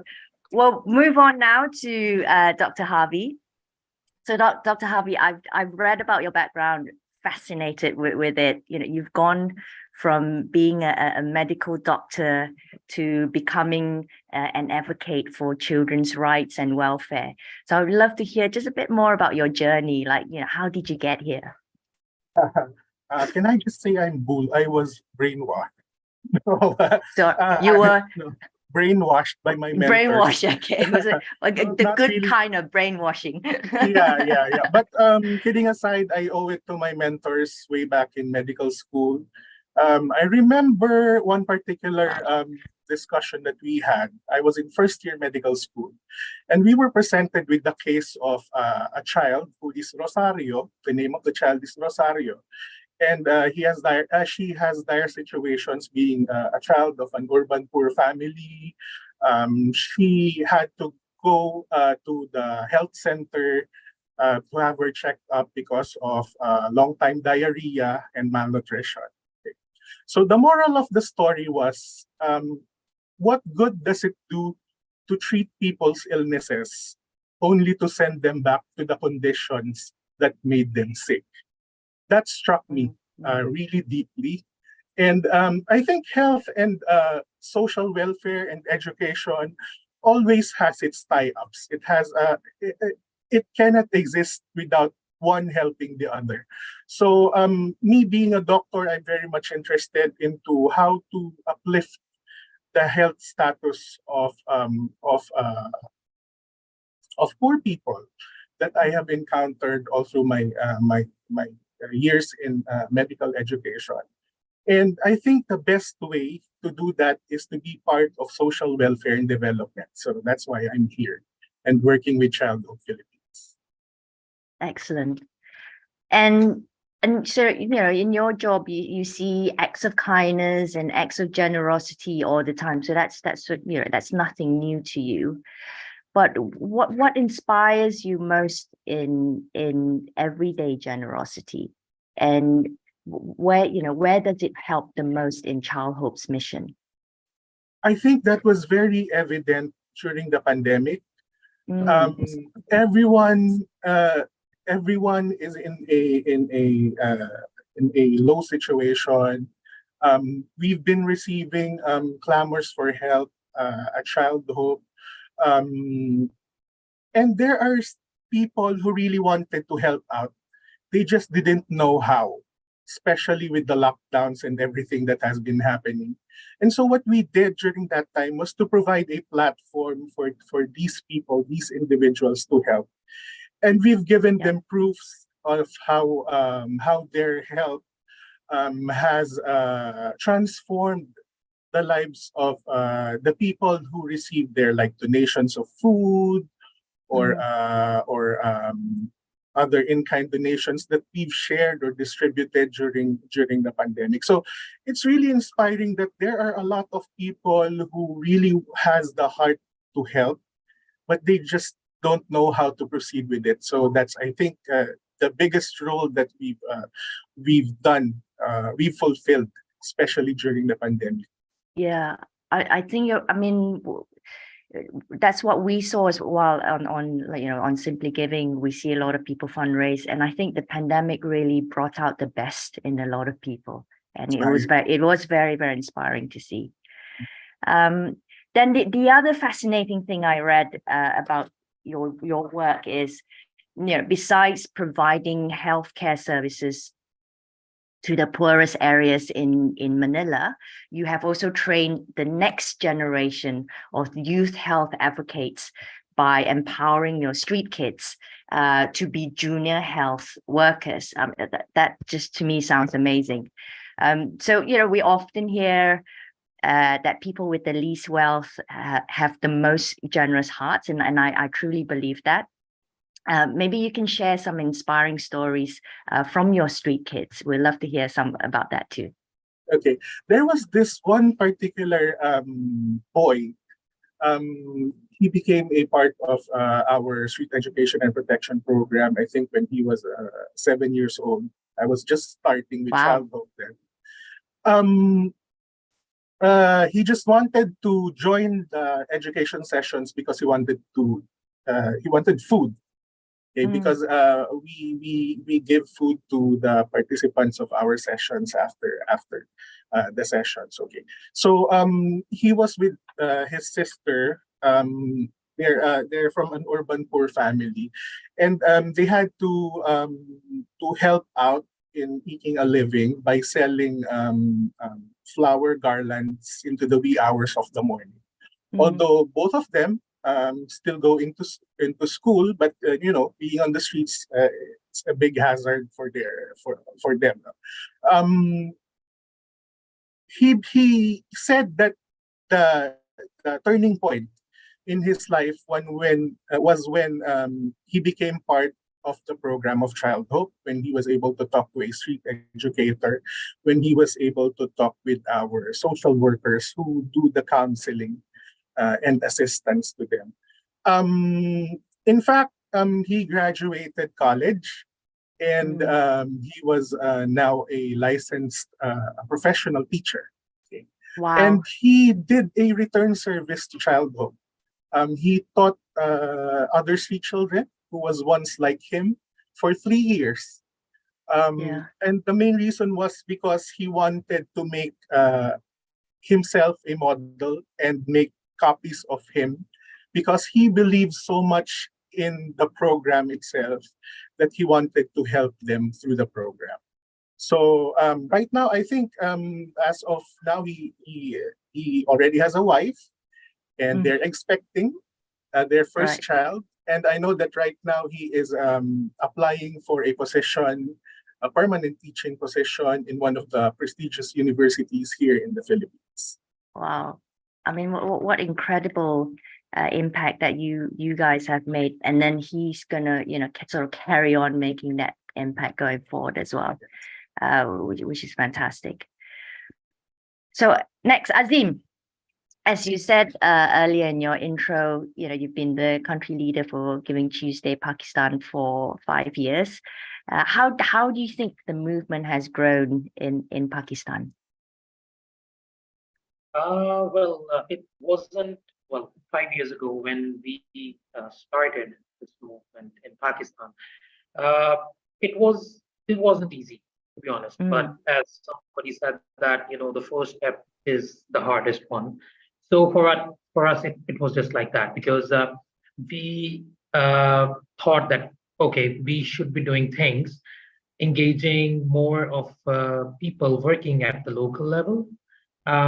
Speaker 1: we'll move on now to Dr. Harvey. So Dr. Harvey, I've read about your background, fascinated with it. You've gone from being a medical doctor to becoming an advocate for children's rights and welfare. So I would love to hear just a bit more about your journey. Like, how did you get here?
Speaker 18: Can I just say I was brainwashed?
Speaker 1: So you were
Speaker 18: brainwashed by my mentors.
Speaker 1: Brainwashed, okay. Was it like the good really kind of brainwashing?
Speaker 18: Yeah. But kidding aside, I owe it to my mentors way back in medical school. I remember one particular discussion that we had. I was in first year medical school, and we were presented with the case of a child who is Rosario. The name of the child is Rosario. And she has dire situations being a child of an urban poor family. She had to go to the health center to have her checked up because of long-time diarrhea and malnutrition. Okay. So the moral of the story was, what good does it do to treat people's illnesses only to send them back to the conditions that made them sick? That struck me really deeply. And I think health and social welfare and education always has its tie-ups. It cannot exist without one helping the other. So me being a doctor, I'm very much interested into how to uplift the health status of poor people that I have encountered all through my years in medical education. And I think the best way to do that is to be part of social welfare and development. So that's why I'm here and working with Child Hope Philippines.
Speaker 1: Excellent. And so, in your job, you see acts of kindness and acts of generosity all the time. So that's that's nothing new to you. But what inspires you most in everyday generosity, and where does it help the most in Child Hope's mission?
Speaker 18: I think that was very evident during the pandemic. Everyone is in a low situation. We've been receiving clamors for help at Child Hope. And there are people who really wanted to help out. They just didn't know how, especially with the lockdowns and everything that has been happening. And so what we did during that time was to provide a platform for these people, these individuals to help. And we've given them proofs of how their help has transformed the lives of the people who received their donations of food or other in-kind donations that we've shared or distributed during the pandemic. So it's really inspiring that there are a lot of people who really has the heart to help, but they just don't know how to proceed with it. So that's, I think, the biggest role that we've done, we've fulfilled, especially during the pandemic.
Speaker 1: Yeah, I think that's what we saw as well on Simply Giving. We see a lot of people fundraise, and I think the pandemic really brought out the best in a lot of people, and it was very, very inspiring to see. Then the other fascinating thing I read about your work is, besides providing healthcare services to the poorest areas in Manila, you have also trained the next generation of youth health advocates by empowering your street kids to be junior health workers. That just, to me, sounds amazing. So, we often hear that people with the least wealth have the most generous hearts, and I truly believe that. Maybe you can share some inspiring stories from your street kids. We'd love to hear some about that too.
Speaker 18: Okay, there was this one particular boy. He became a part of our street education and protection program, I think, when he was 7 years old. I was just starting with Child Hope then. He just wanted to join the education sessions because he wanted food. Okay, because we give food to the participants of our sessions after the sessions. Okay, so he was with his sister. They're from an urban poor family, and they had to help out in eating a living by selling flower garlands into the wee hours of the morning. Although both of them still go into school, but being on the streets, it's a big hazard for them. He said that the turning point in his life was when he became part of the program of Child Hope, when he was able to talk to a street educator, when he was able to talk with our social workers who do the counseling and assistance to them. In fact, he graduated college, and he was now a licensed professional teacher. Okay?
Speaker 1: Wow.
Speaker 18: And he did a return service to Child Hope. He taught other street children who was once like him for 3 years. And the main reason was because he wanted to make himself a model and make copies of him, because he believed so much in the program itself that he wanted to help them through the program. So right now, I think as of now, he already has a wife, and they're expecting their first child. And I know that right now he is applying for a position a permanent teaching position in one of the prestigious universities here in the Philippines.
Speaker 1: Wow. I mean, what incredible impact that you guys have made, and then he's gonna, you know, sort of carry on making that impact going forward as well, which is fantastic. So next, Azim, as you said earlier in your intro, you know, you've been the country leader for Giving Tuesday Pakistan for 5 years. How do you think the movement has grown in Pakistan?
Speaker 19: It wasn't, 5 years ago when we started this movement in Pakistan. It wasn't easy, to be honest. But as somebody said that, you know, the first step is the hardest one. So for us, it was just like that, because we thought that, okay, we should be doing things, engaging more of people working at the local level.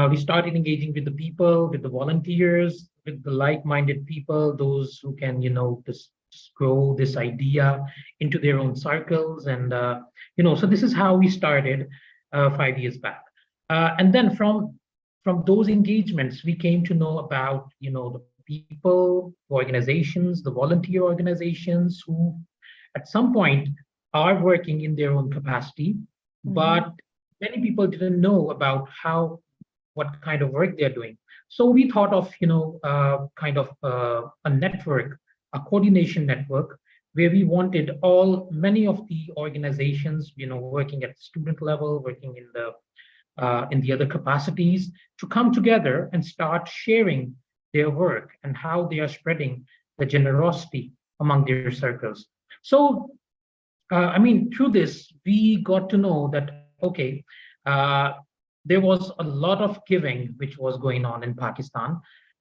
Speaker 19: We started engaging with the people, with the volunteers, with the like-minded people, those who can, you know, just grow this idea into their own circles. And, you know, so this is how we started 5 years back. And then from those engagements, we came to know about, you know, the people, organizations, the volunteer organizations who at some point are working in their own capacity, but many people didn't know about what kind of work they're doing. So we thought of, you know, kind of a network, a coordination network, where we wanted many of the organizations, you know, working at the student level, working in the other capacities, to come together and start sharing their work and how they are spreading the generosity among their circles. So, I mean, through this, we got to know that, okay, there was a lot of giving which was going on in Pakistan,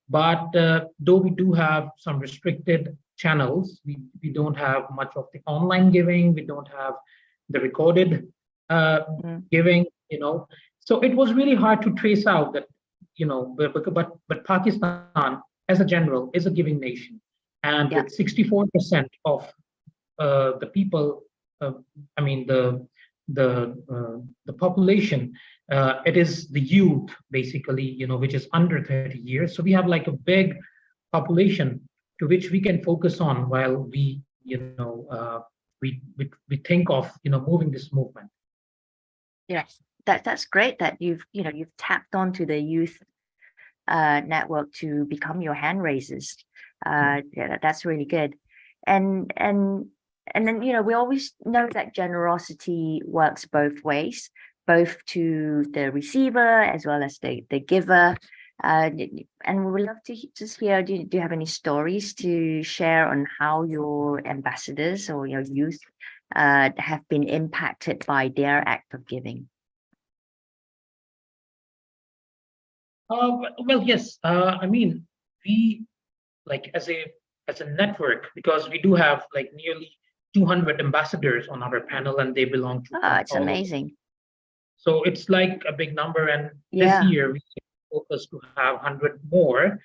Speaker 19: but though we do have some restricted channels, we don't have much of the online giving, we don't have the recorded giving, you know. So it was really hard to trace out that, you know, but Pakistan as a general is a giving nation, and with 64% of the people, I mean the population, it is the youth basically, you know, which is under 30 years. So we have like a big population to which we can focus on while we, you know, we think of, you know, moving this movement.
Speaker 1: Yes, that's great that you've tapped onto the youth network to become your hand raisers. Yeah, that's really good. And then, you know, we always know that generosity works both ways, both to the receiver as well as the giver. And we would love to just hear, do you have any stories to share on how your ambassadors or your youth have been impacted by their act of giving?
Speaker 19: Well, yes. I mean, we, like, as a network, because we do have like nearly 200 ambassadors on our panel, and they belong to
Speaker 1: it's amazing.
Speaker 19: So it's like a big number, and this year we focus to have 100 more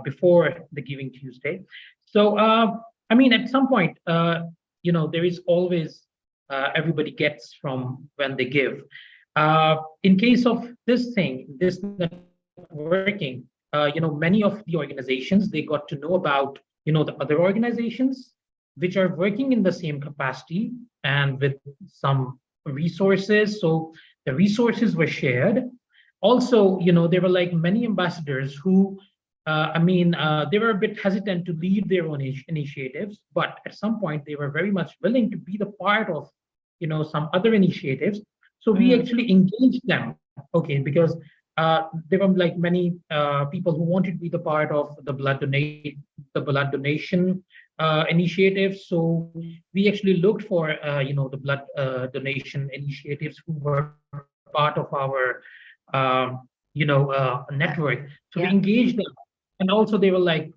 Speaker 19: before the Giving Tuesday. So I mean, at some point, you know, there is always everybody gets from when they give. In case of this networking, you know, many of the organizations, they got to know about, you know, the other organizations which are working in the same capacity and with some resources. So the resources were shared. Also, you know, there were like many ambassadors who, I mean, they were a bit hesitant to lead their own initiatives, but at some point they were very much willing to be the part of, you know, some other initiatives. So we actually engaged them, okay, because there were like many people who wanted to be the part of the blood donation initiative. So we actually looked for you know, the blood donation initiatives who were part of our you know, network. So we engaged them, and also they were like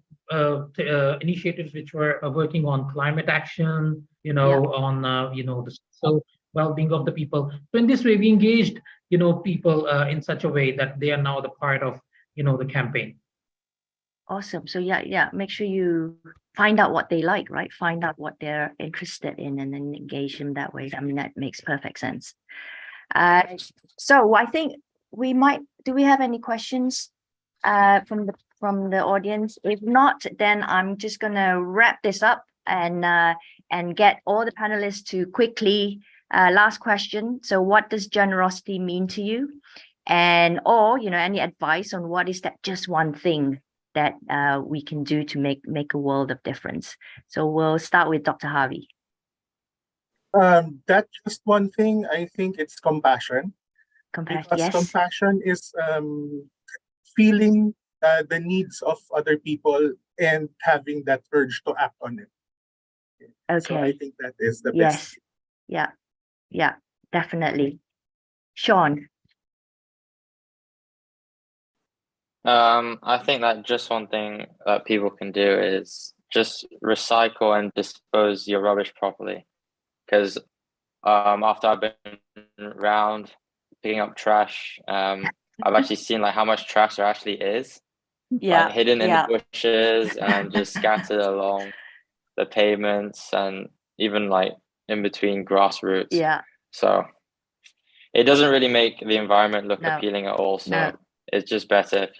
Speaker 19: initiatives which were working on climate action, you know, on you know, the social well-being of the people. So in this way, we engaged, you know, people in such a way that they are now the part of, you know, the campaign.
Speaker 1: Awesome. So yeah, make sure you find out what they like, right? Find out what they're interested in and then engage them that way. I mean, that makes perfect sense. So I think do we have any questions from the audience? If not, then I'm just gonna wrap this up and get all the panelists to quickly last question. So what does generosity mean to you? Or any advice on what is that just one thing that we can do to make a world of difference. So we'll start with Dr. Harvey.
Speaker 18: That just one thing, I think it's compassion. Because
Speaker 1: yes.
Speaker 18: compassion is feeling the needs of other people and having that urge to act on it.
Speaker 1: Okay.
Speaker 18: So I think that is the
Speaker 1: yes.
Speaker 18: best.
Speaker 1: Yeah, definitely. Sean.
Speaker 17: I think that just one thing that people can do is just recycle and dispose your rubbish properly. Because after I've been around picking up trash, I've actually seen like how much trash there actually is. Like hidden in the bushes and just scattered along the pavements and even like in between grass roots. So it doesn't really make the environment look appealing at all. So it's just better if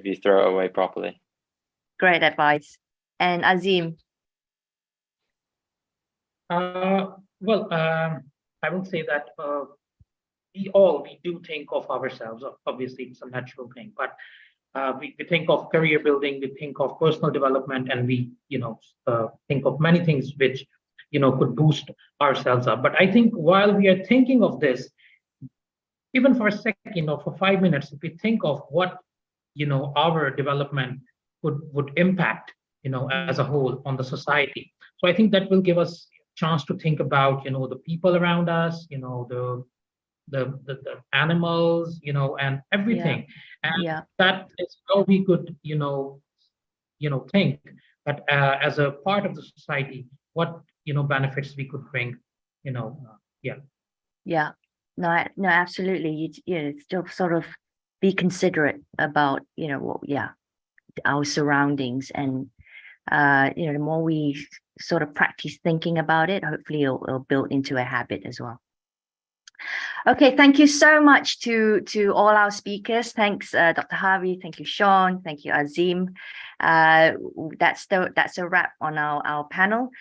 Speaker 17: you throw it away properly.
Speaker 1: Great advice. And Azim.
Speaker 19: Well, I will say that we do think of ourselves. Obviously, it's a natural thing, but we think of career building, we think of personal development, and we think of many things which could boost ourselves up. But I think while we are thinking of this, even for a second or for 5 minutes, if we think of what our development would impact as a whole on the society, so I think that will give us chance to think about the people around us, the animals, and everything. And that is how we could think that as a part of the society, what benefits we could bring.
Speaker 1: No, absolutely. You still sort of be considerate about our surroundings, and the more we sort of practice thinking about it, hopefully it'll build into a habit as well. Okay, thank you so much to all our speakers. Thanks, Dr. Harvey. Thank you, Sean. Thank you, Azim. That's a wrap on our panel.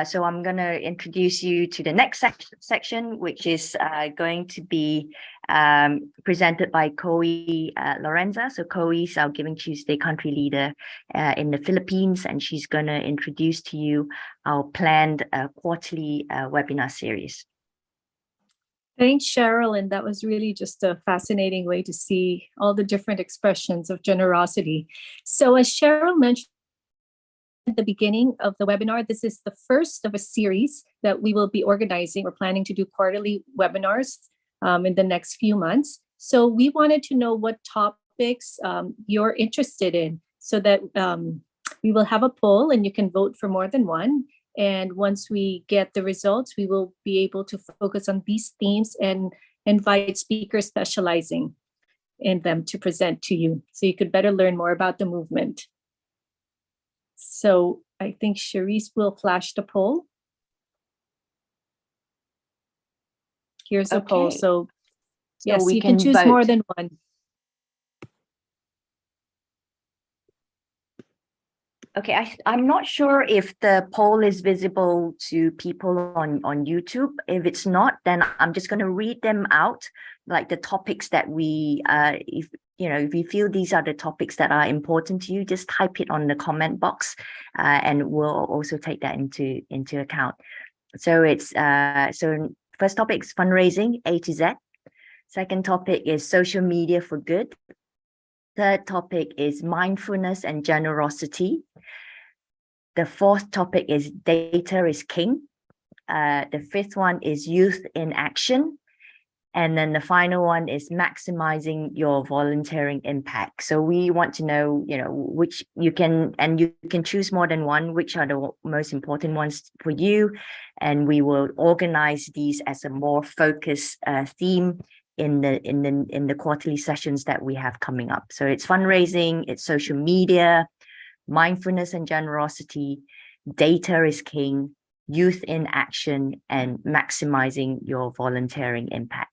Speaker 1: So I'm going to introduce you to the next section, which is going to be presented by Chloe Lorenza. So Chloe is our Giving Tuesday country leader in the Philippines, and she's going to introduce to you our planned quarterly webinar series.
Speaker 13: Thanks, Cheryl. And that was really just a fascinating way to see all the different expressions of generosity. So as Cheryl mentioned at the beginning of the webinar, this is the first of a series that we will be organizing. We're planning to do quarterly webinars in the next few months. So we wanted to know what topics you're interested in, so that we will have a poll and you can vote for more than one. And once we get the results, we will be able to focus on these themes and invite speakers specializing in them to present to you, so you could better learn more about the movement. So I think Cherise will flash the poll. Here's a poll. So yes, you can choose more than one.
Speaker 1: Okay, I'm not sure if the poll is visible to people on YouTube. If it's not, then I'm just going to read them out, like the topics that we, if you feel these are the topics that are important to you, just type it on the comment box, and we'll also take that into account. So it's so first topic is fundraising, A to Z. Second topic is social media for good. Third topic is mindfulness and generosity. The fourth topic is data is king. The fifth one is youth in action. And then the final one is maximizing your volunteering impact. So we want to know, which you can choose more than one, which are the most important ones for you. And we will organize these as a more focused theme in the quarterly sessions that we have coming up. So it's fundraising, it's social media, mindfulness and generosity, data is king, youth in action, and maximizing your volunteering impact.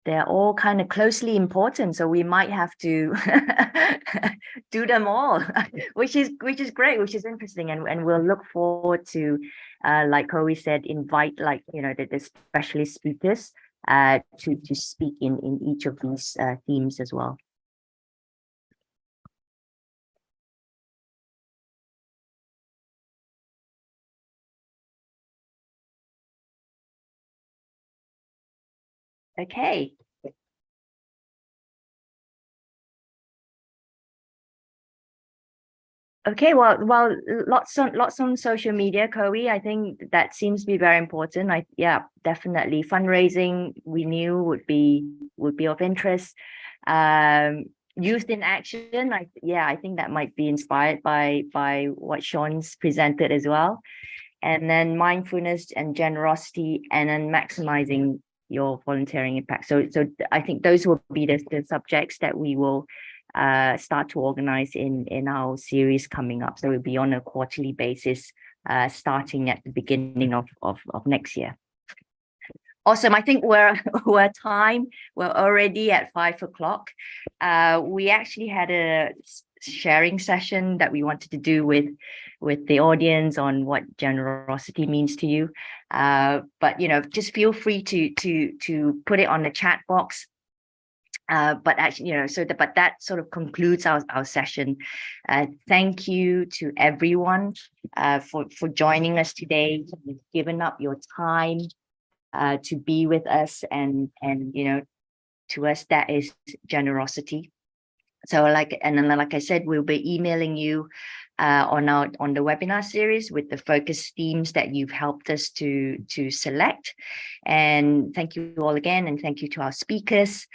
Speaker 1: They're all kind of closely important, so we might have to do them all, which is great, which is interesting, and we'll look forward to, like Chloe said, invite the specialist speakers to speak in each of these themes as well. Okay. Okay, well, lots on social media, Chloe. I think that seems to be very important. Yeah, definitely fundraising we knew would be of interest. Youth in action. I think that might be inspired by what Sean's presented as well. And then mindfulness and generosity, and then maximizing your volunteering impact. So I think those will be the subjects that we will start to organize in our series coming up. So it'll be on a quarterly basis, starting at the beginning of next year. Awesome. I think we're already at 5 o'clock. We actually had a sharing session that we wanted to do with the audience on what generosity means to you. But just feel free to put it on the chat box. But actually, but that sort of concludes our session. Thank you to everyone for joining us today. You've given up your time to be with us, and to us that is generosity. So like I said, we'll be emailing you on the webinar series with the focus themes that you've helped us to select. And thank you all again, and thank you to our speakers.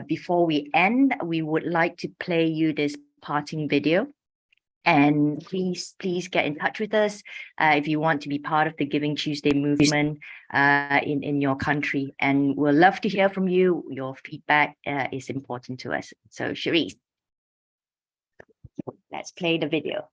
Speaker 1: Before we end, we would like to play you this parting video. And please get in touch with us if you want to be part of the Giving Tuesday movement in your country. And we'll love to hear from you. Your feedback is important to us. So Cherise, let's play the video.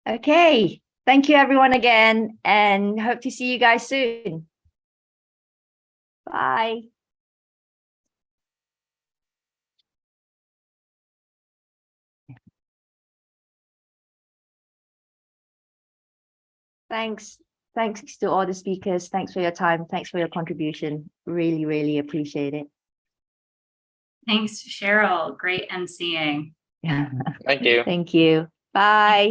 Speaker 1: Okay, thank you everyone again, and hope to see you guys soon. Bye. Thanks to all the speakers. Thanks for your time. Thanks for your contribution. Really, really appreciate it.
Speaker 15: Thanks, Cheryl. Great emceeing.
Speaker 1: Yeah.
Speaker 17: Thank you.
Speaker 1: Thank you. Bye.